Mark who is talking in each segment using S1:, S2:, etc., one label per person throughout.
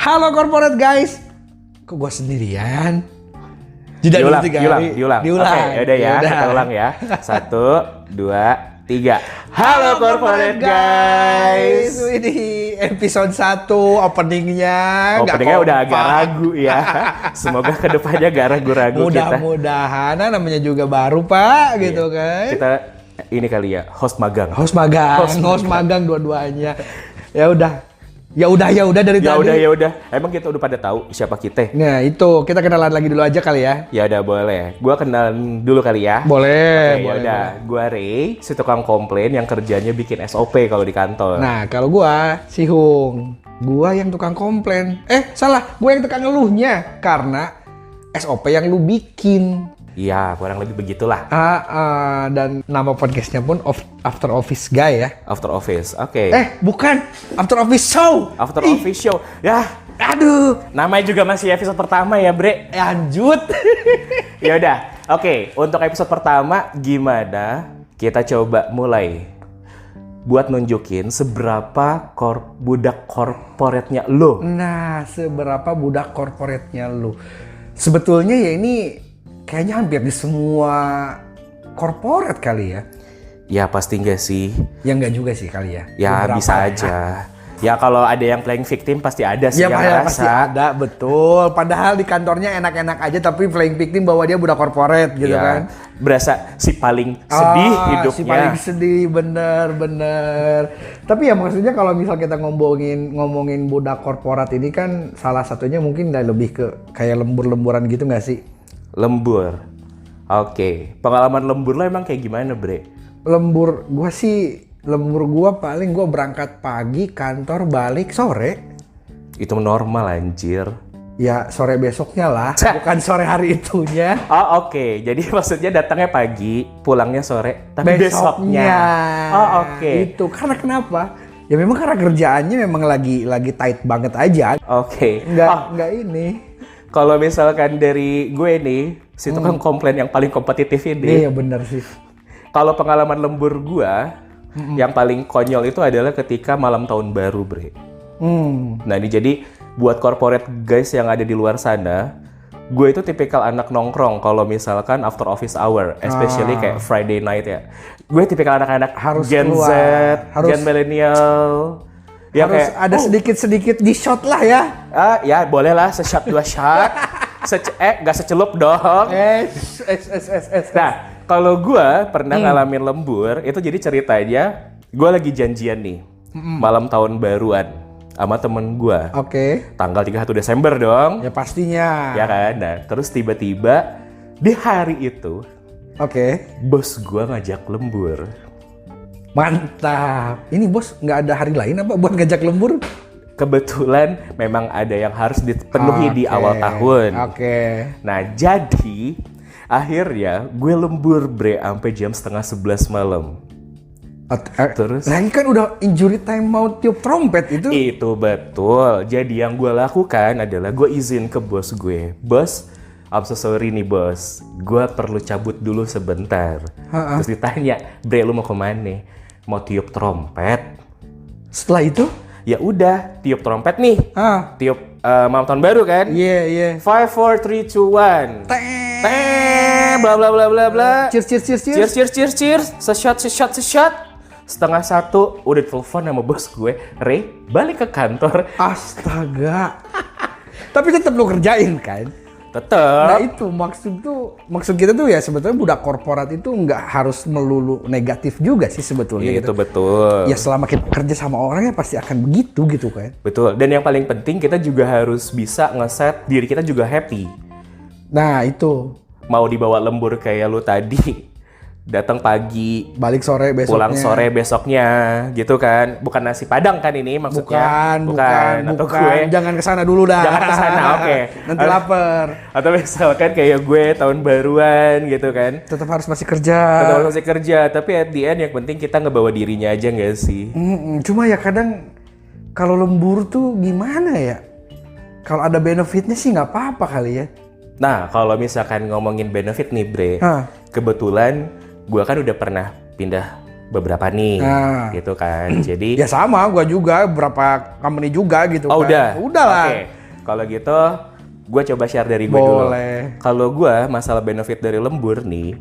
S1: Halo corporate guys. Kok gua sendirian?
S2: Diulang.
S1: Diulang.
S2: Oke, yaudah ya, kita ulang ya. 1, 2, 3. Halo corporate guys.
S1: Ini episode 1 openingnya.
S2: Openingnya udah agak ragu ya. Semoga kedepannya gak ragu-ragu kita.
S1: Mudah-mudahan, namanya juga baru Pak, gitu kan.
S2: Kita ini kali ya, host magang dua-duanya. Ya udah dari tadi. Ya udah. Emang kita udah pada tahu siapa kita?
S1: Nah, itu kita kenalan lagi dulu aja kali ya.
S2: Ya udah boleh. Gua kenalan dulu kali ya.
S1: Boleh.
S2: Ya udah. Gua Ray, si tukang komplain yang kerjanya bikin SOP kalau di kantor.
S1: Nah, kalau gua si Hung, gua yang tukang komplain. Salah, gua yang tukang ngeluhnya karena SOP yang lu bikin.
S2: Iya, kurang lebih begitulah.
S1: Dan nama podcastnya pun After Office Guy ya.
S2: After Office, oke.
S1: Bukan, After Office Show.
S2: After Office Show, ya.
S1: Aduh,
S2: Namanya juga masih episode pertama ya, Bre.
S1: lanjut.
S2: Ya udah, oke. Untuk episode pertama, gimana kita coba mulai buat nunjukin seberapa budak korporatnya lo.
S1: Nah, seberapa budak korporatnya lu. Sebetulnya ya ini kayaknya hampir di semua korporat kali ya.
S2: Ya pasti enggak sih.
S1: Ya enggak juga sih kali ya.
S2: Ya beberapa bisa aja. Ya kalau ada yang playing victim pasti ada sih
S1: ya,
S2: yang
S1: pasti ada, betul. Padahal di kantornya enak-enak aja tapi playing victim bahwa dia budak korporat gitu
S2: ya,
S1: kan.
S2: Berasa si paling sedih hidupnya.
S1: Si paling sedih, bener. Tapi ya maksudnya kalau misal kita ngomongin budak korporat ini kan salah satunya mungkin lebih ke kayak lembur-lemburan gitu nggak sih?
S2: Lembur. Oke. Pengalaman lembur lo emang kayak gimana, Bre?
S1: Lembur gua paling gua berangkat pagi, kantor balik sore.
S2: Itu normal anjir.
S1: Ya sore besoknya lah, bukan sore hari itunya.
S2: Oh oke. Jadi maksudnya datangnya pagi, pulangnya sore, tapi besoknya. Oh oke.
S1: Itu karena kenapa? Ya memang karena kerjaannya memang lagi tight banget aja.
S2: Oke.
S1: Enggak ini.
S2: Kalau misalkan dari gue nih, si tukang komplain yang paling kompetitif ini.
S1: Iya benar sih.
S2: Kalau pengalaman lembur gue, yang paling konyol itu adalah ketika malam tahun baru, Bre. Nah ini jadi buat corporate guys yang ada di luar sana, gue itu tipikal anak nongkrong kalau misalkan after office hour, especially kayak Friday night ya. Gue tipikal anak-anak Gen Z, Gen millennial. Ya
S1: harus
S2: kayak,
S1: ada sedikit-sedikit di shot lah ya.
S2: Ya boleh lah, se-shot 2 shot. Nggak secelup dong. Nah, kalau gue pernah ngalamin lembur, itu jadi ceritanya, gue lagi janjian nih, malam tahun baruan sama temen gue.
S1: Oke.
S2: Tanggal 31 Desember dong.
S1: Ya pastinya.
S2: Ya kan, nah terus tiba-tiba di hari itu, bos gue ngajak lembur.
S1: Mantap. Ini bos nggak ada hari lain apa buat ngajak lembur?
S2: Kebetulan memang ada yang harus dipenuhi di awal tahun. Nah jadi akhirnya gue lembur, Bre, sampai jam 10:30 malam. Terus?
S1: Nah ini kan udah injury time mau tiup trompet itu.
S2: Itu betul. Jadi yang gue lakukan adalah gue izin ke bos gue. Bos, I'm so sorry nih bos. Gue perlu cabut dulu sebentar. Terus ditanya, Bre lu mau kemana? Mau tiup trompet.
S1: Setelah itu?
S2: Ya udah, tiup trompet nih. Tiup malam tahun baru kan?
S1: Iya.
S2: 5, 4, 3, 2, 1. Teng, bla bla bla bla bla.
S1: Cheers.
S2: Se-shot. 12:30 udah telepon sama bos gue, Ray, balik ke kantor.
S1: Astaga. Tapi tetap lo kerjain kan?
S2: Tetep.
S1: Nah itu maksud kita tuh ya sebetulnya budak korporat itu nggak harus melulu negatif juga sih sebetulnya.
S2: Itu betul.
S1: Ya selama kita kerja sama orang ya pasti akan begitu gitu kan.
S2: Betul. Dan yang paling penting kita juga harus bisa ngeset diri kita juga happy.
S1: Nah itu.
S2: Mau dibawa lembur kayak lu tadi. Datang pagi,
S1: balik sore besoknya.
S2: Pulang sore besoknya, gitu kan? Bukan nasi padang kan ini maksudnya?
S1: Bukan.
S2: Gue,
S1: jangan kesana dulu dah.
S2: Jangan kesana, oke.
S1: Nanti lapar.
S2: Atau misalkan kayak gue tahun baruan gitu kan?
S1: Tetap harus masih kerja.
S2: Tapi at the end yang penting kita ngebawa dirinya aja nggak sih?
S1: Cuma ya kadang kalau lembur tuh gimana ya? Kalau ada benefitnya sih nggak apa-apa kali ya.
S2: Nah, kalau misalkan ngomongin benefit nih, Bre, kebetulan gue kan udah pernah pindah beberapa nih, gitu kan. Jadi
S1: ya sama, gue juga beberapa company juga gitu.
S2: Oh,
S1: kan. Udah lah.
S2: kalau gitu gue coba share dari gue dulu.
S1: Boleh.
S2: Kalau gue masalah benefit dari lembur nih,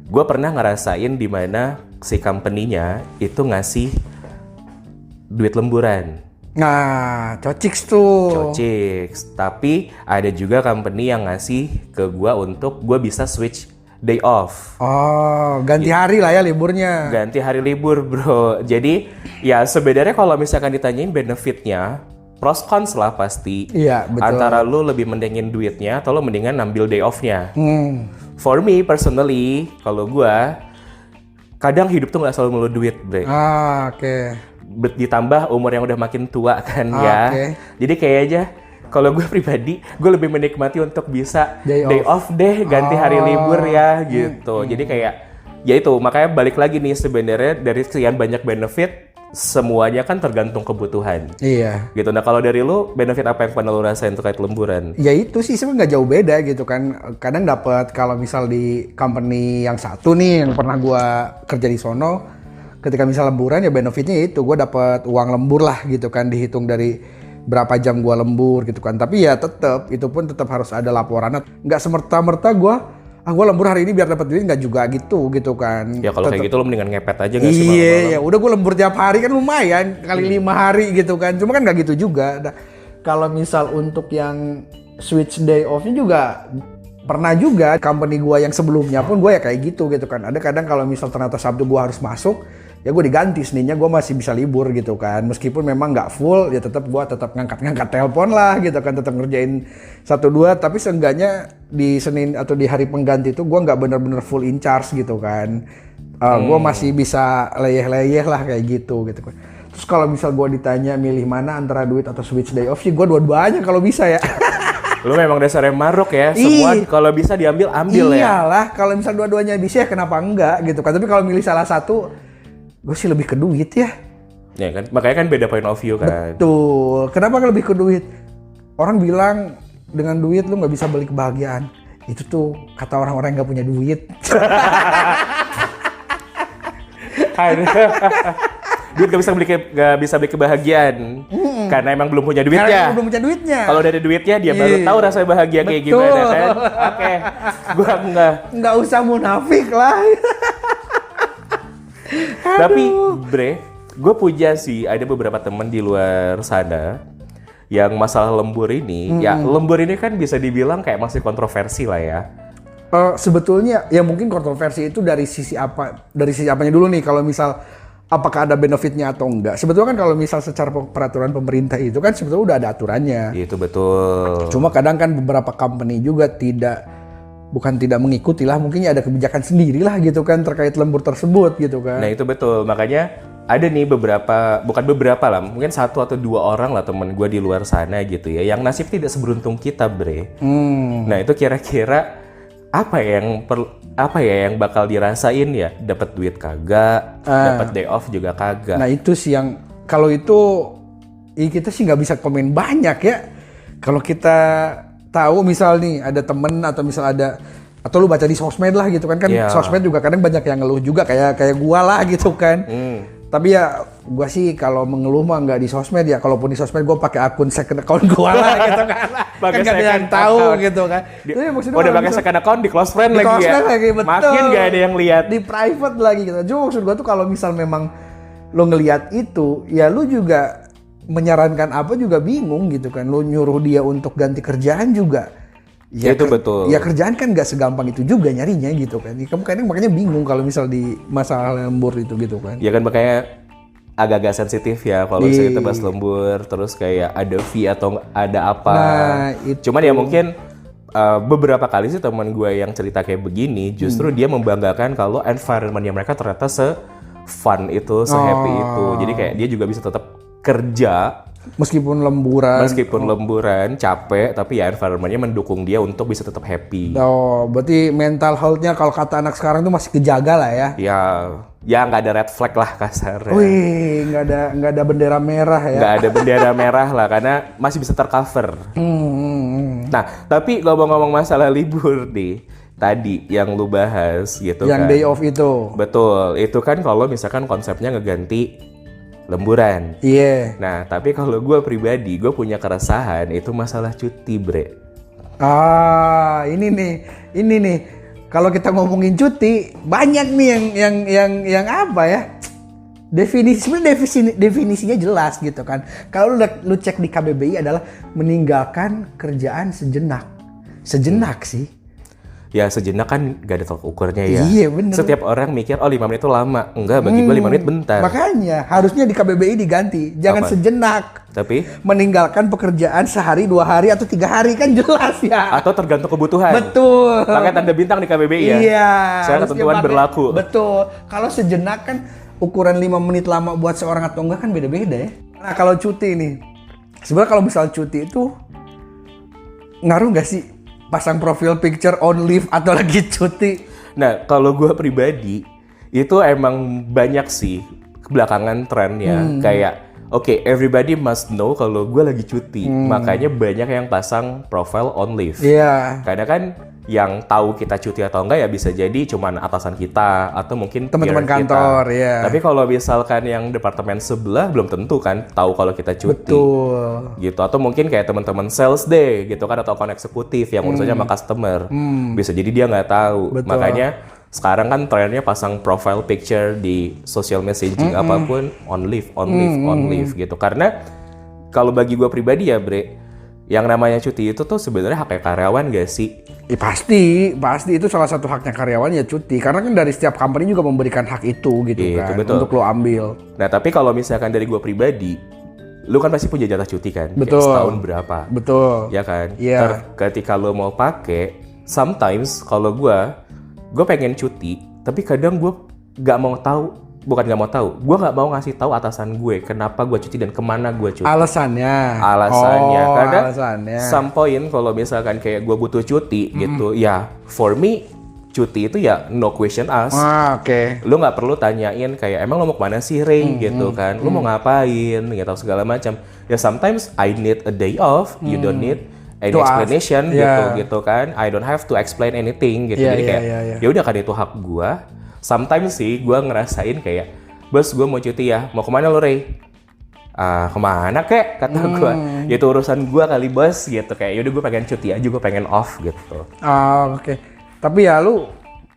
S2: gue pernah ngerasain di mana si company-nya itu ngasih duit lemburan.
S1: Nah, Cociks tuh.
S2: Cociks. Tapi ada juga company yang ngasih ke gue untuk gue bisa switch day off.
S1: Oh, ganti hari lah ya liburnya.
S2: Ganti hari libur, bro. Jadi ya sebenarnya kalau misalkan ditanyain benefitnya, pros cons lah pasti.
S1: Iya, betul.
S2: Antara lu lebih mendingin duitnya atau lu mendingan ambil day off-nya. For me personally, kalau gua kadang hidup tuh nggak selalu melulu duit, bre.
S1: Oke.
S2: Ditambah umur yang udah makin tua kan ya.
S1: Oke.
S2: Jadi kayak aja kalau gue pribadi, gue lebih menikmati untuk bisa day off deh, ganti hari libur ya gitu. Jadi kayak ya itu, makanya balik lagi nih sebenarnya dari sekian banyak benefit, semuanya kan tergantung kebutuhan.
S1: Iya.
S2: Gitu. Nah kalau dari lu, benefit apa yang pernah lu rasain terkait lemburan?
S1: Ya itu sih sebenarnya nggak jauh beda gitu kan. Kadang dapat kalau misal di company yang satu nih yang pernah gua kerja di sono, ketika misal lemburan ya benefitnya itu gua dapat uang lembur lah gitu kan, dihitung dari berapa jam gua lembur gitu kan. Tapi ya tetap itu pun tetap harus ada laporan. Nggak semerta-merta gua lembur hari ini biar dapat duit, nggak juga gitu kan.
S2: Ya kalau kayak gitu lo mendingan ngepet aja nggak sih?
S1: Iya, ya udah gue lembur tiap hari kan lumayan kali 5 hari gitu kan. Cuma kan nggak gitu juga. Nah, kalau misal untuk yang switch day off-nya juga pernah juga company gue yang sebelumnya pun gue ya kayak gitu kan. Ada kadang kalau misal ternyata Sabtu gue harus masuk, ya gue diganti, Seninnya gue masih bisa libur gitu kan. Meskipun memang nggak full, ya tetap gue tetap ngangkat telepon lah gitu kan, tetap ngerjain 1-2. Tapi seenggaknya di Senin atau di hari pengganti itu gue nggak bener-bener full in charge gitu kan. Gue masih bisa leyeh-leyeh lah kayak gitu kan. Terus kalau misal gue ditanya milih mana antara duit atau switch day off sih, gue dua-duanya kalau bisa ya.
S2: Lu memang dasarnya maruk ya, semua kalau bisa diambil ambil ya.
S1: Iyalah, kalau misal dua-duanya bisa ya kenapa enggak gitu kan. Tapi kalau milih salah satu, gue sih lebih ke duit ya.
S2: Ya kan, makanya kan beda point of view kan.
S1: Betul. Kenapa lebih ke duit? Orang bilang dengan duit lu nggak bisa beli kebahagiaan. Itu tuh kata orang-orang yang nggak punya duit.
S2: Duit gak bisa beli kebahagiaan karena emang belum punya duitnya.
S1: Karena belum punya duitnya.
S2: Kalau dari duitnya dia baru tahu rasanya bahagia kayak gimana kan. Oke. Gua nggak
S1: usah munafik lah.
S2: Tapi bre, gue punya sih ada beberapa teman di luar sana yang masalah lembur ini. Ya lembur ini kan bisa dibilang kayak masih kontroversi lah ya.
S1: Sebetulnya ya mungkin kontroversi itu dari sisi apa? Dari sisi apanya dulu nih, kalau misal apakah ada benefitnya atau enggak. Sebetulnya kan kalau misal secara peraturan pemerintah itu kan sebetulnya udah ada aturannya.
S2: Itu betul.
S1: Cuma kadang kan beberapa company juga bukan tidak mengikuti lah, mungkin ada kebijakan sendiri lah gitu kan terkait lembur tersebut gitu kan.
S2: Nah itu betul, makanya ada nih bukan beberapa lah, mungkin 1 atau 2 orang lah temen gue di luar sana gitu ya, yang nasib tidak seberuntung kita bre. Nah itu kira-kira apa yang bakal dirasain ya? Dapat duit kagak, dapat day off juga kagak.
S1: Nah itu sih yang kalau itu kita sih nggak bisa komen banyak ya. Kalau kita tahu misal nih ada temen atau misal atau lu baca di sosmed lah gitu kan sosmed juga kadang banyak yang ngeluh juga kayak gua lah gitu kan. Tapi ya gua sih kalau mengeluh mah nggak di sosmed ya. Kalaupun di sosmed gua pakai akun second account gua lah gitu kan. Kan nggak ada yang tahu gitu kan.
S2: Udah pakai second account di close friend lagi ya.
S1: Betul.
S2: Makin nggak ada yang lihat.
S1: Di private lagi gitu. Cuma maksud gua tuh kalau misal memang lo ngelihat itu, ya lu juga menyarankan apa juga bingung gitu kan. Lu nyuruh dia untuk ganti kerjaan juga.
S2: Ya itu betul.
S1: Ya kerjaan kan nggak segampang itu juga nyarinya gitu kan. Kamu kadang makanya bingung kalau misal di masalah lembur itu gitu kan.
S2: Ya kan makanya agak-agak sensitif ya kalau misalnya kita bahas lembur terus kayak ada fee atau ada apa.
S1: Nah, itu.
S2: Cuman ya mungkin beberapa kali sih teman gue yang cerita kayak begini justru dia membanggakan kalau environment-nya mereka ternyata se-fun itu, se-happy itu. Jadi kayak dia juga bisa tetap kerja
S1: meskipun lemburan
S2: capek, tapi ya environment-nya mendukung dia untuk bisa tetap happy.
S1: Oh, berarti mental health-nya kalau kata anak sekarang tuh masih kejaga lah ya.
S2: Ya nggak ada red flag lah kasarnya.
S1: Wih, nggak ada bendera merah ya.
S2: Nggak ada bendera merah lah karena masih bisa tercover. Nah, tapi ngomong-ngomong masalah libur nih, tadi yang lu bahas gitu
S1: yang
S2: kan.
S1: day off itu.
S2: Betul, itu kan kalau misalkan konsepnya ngeganti lemburan.
S1: Iya.
S2: Nah, tapi kalau gue pribadi, gue punya keresahan itu masalah cuti, Bre.
S1: Ini nih. Kalau kita ngomongin cuti, banyak nih yang apa ya? Definisinya jelas gitu kan. Kalau lu cek di KBBI adalah meninggalkan kerjaan sejenak. Sejenak sih.
S2: Ya sejenak kan gak ada tolak ukurnya ya.
S1: Iya bener.
S2: Setiap orang mikir, 5 menit itu lama. Enggak, bagi gue 5 menit bentar.
S1: Makanya harusnya di KBBI diganti. Jangan
S2: Apa?
S1: sejenak.
S2: Tapi?
S1: Meninggalkan pekerjaan sehari, 2 hari, atau 3 hari kan jelas ya.
S2: Atau tergantung kebutuhan.
S1: Betul.
S2: Pakai tanda bintang di KBBI ya.
S1: Iya.
S2: Soalnya ketentuan berlaku.
S1: Betul. Kalau sejenak kan ukuran 5 menit lama buat seorang atau enggak kan beda-beda ya. Nah kalau cuti nih. Sebenarnya kalau misal cuti itu ngaruh nggak sih? Pasang profil picture on leave atau lagi cuti?
S2: Nah, kalau gue pribadi, itu emang banyak sih belakangan trennya. Kayak, oke, everybody must know kalau gue lagi cuti. Makanya banyak yang pasang profile on leave.
S1: Iya.
S2: Karena kan yang tahu kita cuti atau enggak ya bisa jadi cuman atasan kita atau mungkin
S1: Teman-teman
S2: peer
S1: kantor,
S2: kita.
S1: ya.
S2: Tapi kalau misalkan yang departemen sebelah belum tentu kan tahu kalau kita cuti.
S1: Betul.
S2: Gitu, atau mungkin kayak teman-teman sales deh gitu kan, atau account eksekutif yang urusannya sama customer. Bisa jadi dia nggak tahu.
S1: Betul.
S2: Makanya sekarang kan trennya pasang profile picture di social messaging apapun on leave gitu. Karena kalau bagi gue pribadi ya Bre, yang namanya cuti itu tuh sebenarnya hak karyawan gak sih?
S1: Pasti itu salah satu haknya karyawan ya cuti. Karena kan dari setiap company juga memberikan hak itu gitu kan,
S2: betul.
S1: untuk lo ambil.
S2: Nah tapi kalau misalkan dari gue pribadi, lu kan pasti punya jatah cuti kan?
S1: Betul.
S2: Kayak setahun berapa?
S1: Betul.
S2: Ya kan?
S1: Iya.
S2: Ketika lu mau pakai, sometimes kalau gue pengen cuti, tapi kadang gue nggak mau tahu. Bukan nggak mau tahu, gue nggak mau ngasih tahu atasan gue kenapa gue cuti dan kemana gue cuti.
S1: Alasannya
S2: Karena
S1: alasannya.
S2: some point kalau misalkan kayak gue butuh cuti gitu, ya for me cuti itu ya no question ask.
S1: Oke.
S2: Lu nggak perlu tanyain kayak emang lu mau kemana sih Ray gitu kan, lu mau ngapain gitu segala macam. Ya sometimes I need a day off, you don't need any
S1: To ask.
S2: explanation
S1: Yeah.
S2: gitu kan. I don't have to explain anything gitu.
S1: Yeah,
S2: Jadi
S1: yeah,
S2: kayak
S1: yeah.
S2: ya udah kan itu hak gue. Sometimes sih gue ngerasain kayak, bos gue mau cuti ya, mau kemana lo Ray? Kemana kek? Kata gue, ya itu urusan gue kali bos gitu. Kayak yaudah gue pengen cuti aja, gue pengen off gitu.
S1: Oke. Tapi ya lu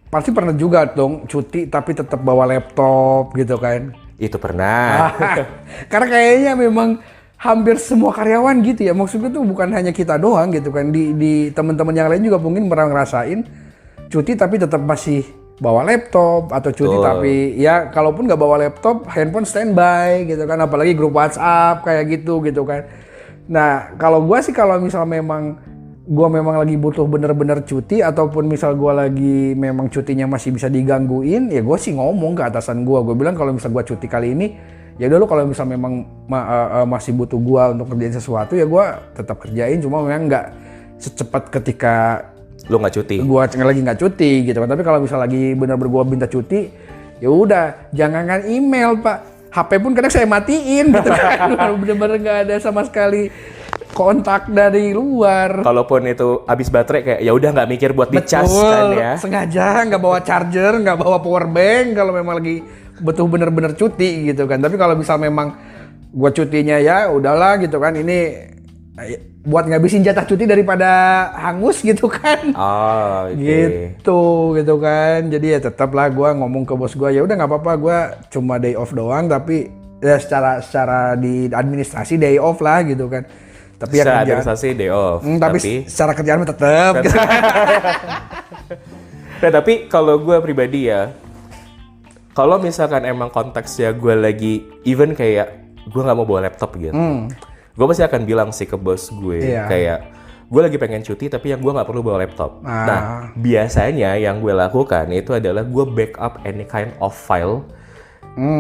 S1: pasti pernah juga dong cuti tapi tetap bawa laptop gitu kan?
S2: Itu pernah.
S1: Karena kayaknya memang hampir semua karyawan gitu ya. Maksudnya tuh bukan hanya kita doang gitu kan. Di teman-teman yang lain juga mungkin pernah ngerasain cuti tapi tetap masih bawa laptop, atau cuti tapi ya kalaupun nggak bawa laptop, handphone standby gitu kan, apalagi grup WhatsApp kayak gitu kan. Nah kalau gue sih kalau misal memang gue memang lagi butuh bener-bener cuti, ataupun misal gue lagi memang cutinya masih bisa digangguin, ya gue sih ngomong ke atasan gue bilang kalau misal gue cuti kali ini, ya udah lo kalau misal memang masih butuh gue untuk kerjain sesuatu ya gue tetap kerjain, cuma memang nggak secepat ketika
S2: Lu nggak cuti?
S1: Gua lagi nggak cuti gitu kan. Tapi kalau misal lagi benar-benar gua minta cuti, ya udah jangan email Pak. HP pun kadang saya matiin gitu kan. Bener-bener nggak ada sama sekali kontak dari luar.
S2: Kalaupun itu habis baterai kayak ya udah nggak mikir buat dicas kan ya.
S1: Sengaja nggak bawa charger, nggak bawa power bank kalau memang lagi butuh bener-bener cuti gitu kan. Tapi kalau misal memang gua cutinya ya udahlah gitu kan, ini buat ngabisin jatah cuti daripada hangus gitu kan.
S2: Oh, okay.
S1: Gitu kan. Jadi ya tetaplah gue ngomong ke bos gue, ya udah nggak apa-apa, gue cuma day off doang, tapi ya secara di administrasi day off lah gitu kan. Tapi ya
S2: secara
S1: kerjaan,
S2: administrasi day off.
S1: tapi secara kerjaan tetap gitu.
S2: Nah, tapi kalau gue pribadi ya, kalau misalkan emang konteksnya gue lagi even kayak gue nggak mau bawa laptop gitu, gue pasti akan bilang sih ke bos gue kayak gue lagi pengen cuti tapi yang gue nggak perlu bawa laptop. Nah biasanya yang gue lakukan itu adalah gue backup any kind of file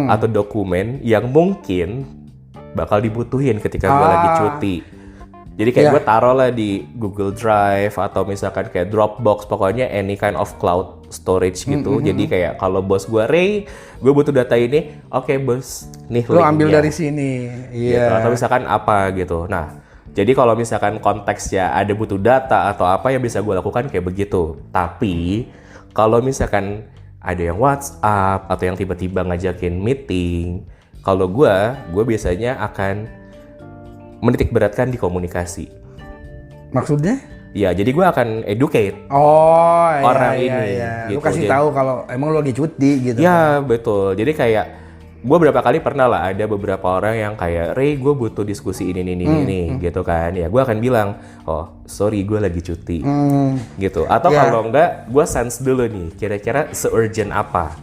S2: atau dokumen yang mungkin bakal dibutuhin ketika gue lagi cuti. Jadi kayak gue taruh lah di Google Drive atau misalkan kayak Dropbox, pokoknya any kind of cloud storage gitu. Jadi kayak kalau bos gue, Ray, gue butuh data ini, oke bos, nih
S1: Lo ambil dari sini.
S2: Gitu. Atau misalkan apa gitu. Nah, jadi kalau misalkan konteksnya ada butuh data atau apa yang bisa gue lakukan kayak begitu. Tapi kalau misalkan ada yang WhatsApp atau yang tiba-tiba ngajakin meeting, Kalau gue biasanya akan menitik beratkan di komunikasi.
S1: Maksudnya?
S2: Ya, jadi gue akan educate
S1: orang
S2: ini.
S1: Lu
S2: Gitu.
S1: kasih tahu kalau emang lu lagi cuti gitu.
S2: Ya, betul. Jadi kayak gue beberapa kali pernah lah ada beberapa orang yang kayak, Ray, gue butuh diskusi ini, gitu kan. Ya, gue akan bilang, oh, sorry, gue lagi cuti, gitu. Atau kalau enggak, gue sense dulu nih, kira-kira se-urgent apa.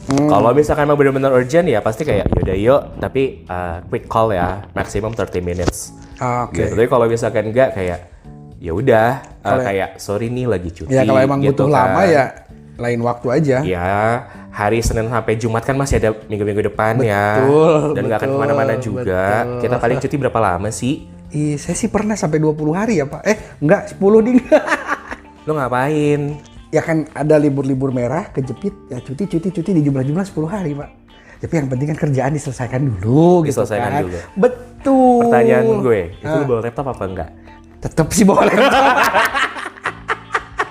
S2: Kalau misalkan emang benar-benar urgent ya pasti kayak yaudah yuk, tapi quick call ya, maximum 30 minutes.
S1: Oke.
S2: Gitu. Tapi kalau misalkan enggak kayak ya udah kayak sorry nih lagi cuti.
S1: Ya kalau emang
S2: gitu
S1: butuh
S2: kan.
S1: lama ya lain waktu aja.
S2: Ya hari Senin sampai Jumat kan masih ada minggu-minggu depan ya. Dan nggak akan kemana-mana juga.
S1: Betul.
S2: Kita paling cuti berapa lama sih?
S1: Saya sih pernah sampai 20 hari ya Pak. Enggak, 10 ding.
S2: Lo ngapain?
S1: Ya kan ada libur-libur merah, kejepit, ya cuti di jumlah-jumlah 10 hari Pak. Tapi yang penting kan kerjaan diselesaikan dulu gitu
S2: Diselesaikan
S1: kan.
S2: dulu.
S1: Betul.
S2: Pertanyaan gue, itu lo bawa laptop apa enggak?
S1: Tetap sih bawa laptop.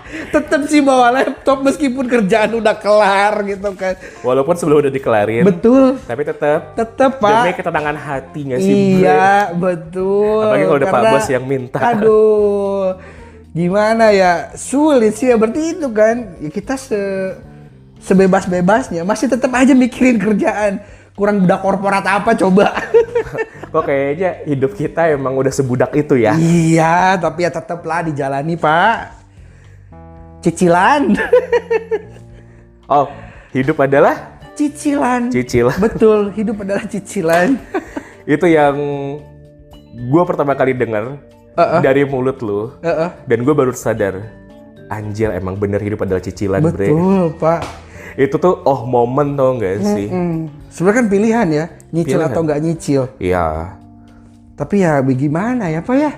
S1: Tetap sih bawa laptop meskipun kerjaan udah kelar gitu kan.
S2: Walaupun sebelum udah dikelarin.
S1: Betul.
S2: Tapi tetap
S1: Tetap
S2: demi
S1: Pak.
S2: ketenangan hati nggak sih?
S1: Iya, betul.
S2: Apalagi kalau udah Pak
S1: Karena,
S2: Bos yang minta.
S1: Aduh. Gimana ya? Sulit sih ya berarti itu kan. Ya kita sebebas-bebasnya masih tetap aja mikirin kerjaan. Kurang budak korporat apa coba?
S2: Kok kayaknya hidup kita emang udah sebudak itu ya?
S1: Iya, tapi ya tetaplah dijalani, Pak. Cicilan.
S2: Oh, hidup adalah
S1: Cicilan.
S2: cicilan.
S1: Betul, hidup adalah cicilan.
S2: Itu yang gue pertama kali dengar dari mulut lu. Dan gue baru sadar, anjir emang bener hidup adalah cicilan, bre.
S1: Betul, Pak.
S2: Itu tuh momen tau gak sih?
S1: Sebenarnya kan pilihan ya, nyicil
S2: Pilihan.
S1: atau nggak nyicil.
S2: Iya,
S1: Tapi ya bagaimana ya, Pak ya?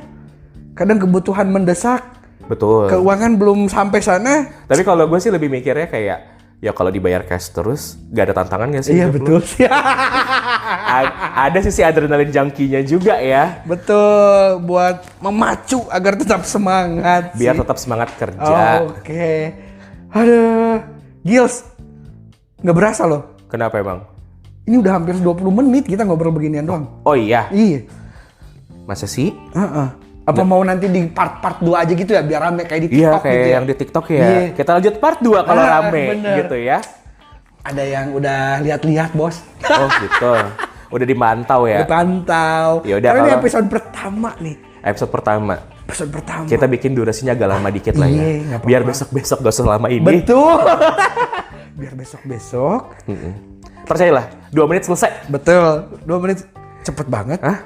S1: Kadang kebutuhan mendesak,
S2: betul.
S1: keuangan belum sampai sana.
S2: Tapi kalau gue sih lebih mikirnya kayak, ya kalau dibayar cash terus, gak ada tantangan gak sih?
S1: Iya,
S2: hidup lu?
S1: betul sih.
S2: Ada sisi adrenalin junkie-nya juga ya.
S1: Betul, buat memacu agar tetap semangat
S2: Biar
S1: sih.
S2: tetap semangat kerja.
S1: Oke. Aduh, Gils. Nggak berasa loh.
S2: Kenapa emang?
S1: Ini udah hampir 20 menit kita ngobrol beginian doang.
S2: Oh iya,
S1: Iya.
S2: masa sih?
S1: Apa mau nanti di part 2 aja gitu ya biar rame kayak di
S2: Iya,
S1: TikTok
S2: kayak
S1: gitu ya.
S2: yang di TikTok ya.
S1: Iya.
S2: Kita lanjut part 2 kalau rame
S1: bener.
S2: gitu ya.
S1: Ada yang udah lihat-lihat, Bos.
S2: Oh gitu. Udah dimantau ya.
S1: Dipantau.
S2: Yaudah,
S1: Karena ini
S2: kalau-
S1: episode pertama nih.
S2: Episode pertama.
S1: Episode pertama.
S2: Kita bikin durasinya agak lama dikit lah
S1: Iya,
S2: ya.
S1: nggak apa-apa.
S2: Biar besok-besok gak usah lama ini.
S1: Betul. Biar besok-besok.
S2: Percayalah, 2 menit selesai.
S1: Betul. 2 menit cepet banget.
S2: Hah?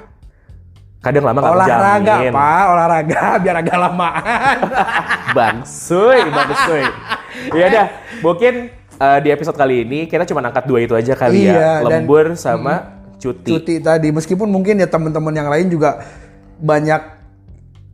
S2: Kadang lama gak
S1: Olahraga,
S2: menjamin.
S1: Pak. Olahraga biar agak lamaan.
S2: Bangsuy. Ya udah, mungkin di episode kali ini kita cuma angkat 2 itu aja kali
S1: Iya,
S2: ya.
S1: dan-
S2: Lembur sama cuti.
S1: Cuti tadi. Meskipun mungkin ya teman-teman yang lain juga banyak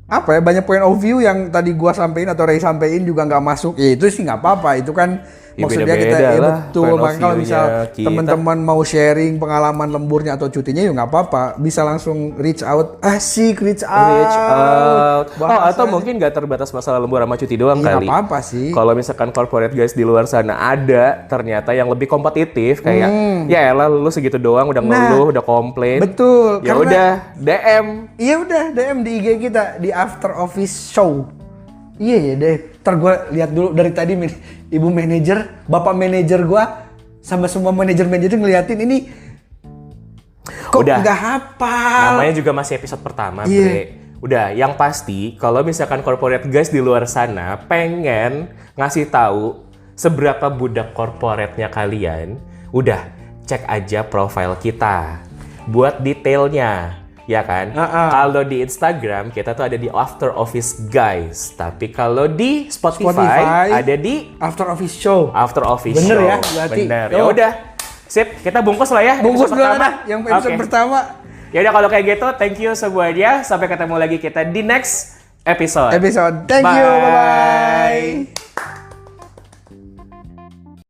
S1: banyak point of view yang tadi gua sampein atau Ray sampein juga nggak masuk. Ya itu sih nggak apa-apa. Itu kan
S2: Ya,
S1: maksudnya kita
S2: beda-beda
S1: ya
S2: lah
S1: betul.
S2: point of
S1: Makanya kalau misal
S2: view-nya kita.
S1: teman-teman mau sharing pengalaman lemburnya atau cutinya ya nggak apa-apa. Bisa langsung reach out. Asik reach out.
S2: Reach out. Oh,
S1: Bahasa-
S2: atau mungkin gak terbatas masalah lembur sama cuti doang
S1: Iya,
S2: kali.
S1: nggak apa-apa sih.
S2: Kalau misalkan corporate guys di luar sana ada ternyata yang lebih kompetitif kayak ya elah lu segitu doang udah ngeluh, udah komplain.
S1: Betul.
S2: Ya
S1: karena-
S2: udah DM.
S1: Iya udah DM di IG kita di After Office Show. Iya ya deh. Ntar gue lihat dulu dari tadi ibu manajer, bapak manajer gue sama semua manajer-manajer ngeliatin ini kok
S2: Udah.
S1: nggak hafal.
S2: Namanya juga masih episode pertama,
S1: Iya.
S2: Bre. Udah, yang pasti kalau misalkan corporate guys di luar sana pengen ngasih tahu seberapa budak corporate-nya kalian, udah cek aja profile kita buat detailnya. Ya kan? Kalau di Instagram kita tuh ada di After Office Guys, tapi kalau di Spotify ada di
S1: After Office Show.
S2: After Office
S1: Bener
S2: Show.
S1: ya, berarti.
S2: Bener.
S1: Yo.
S2: Ya udah. Sip, kita bungkus lah ya.
S1: Bungkus
S2: episode
S1: dulu
S2: pertama.
S1: dah yang episode
S2: Oke.
S1: pertama.
S2: Ya udah kalau kayak gitu, thank you semuanya. Sampai ketemu lagi kita di next episode.
S1: Thank you, bye-bye.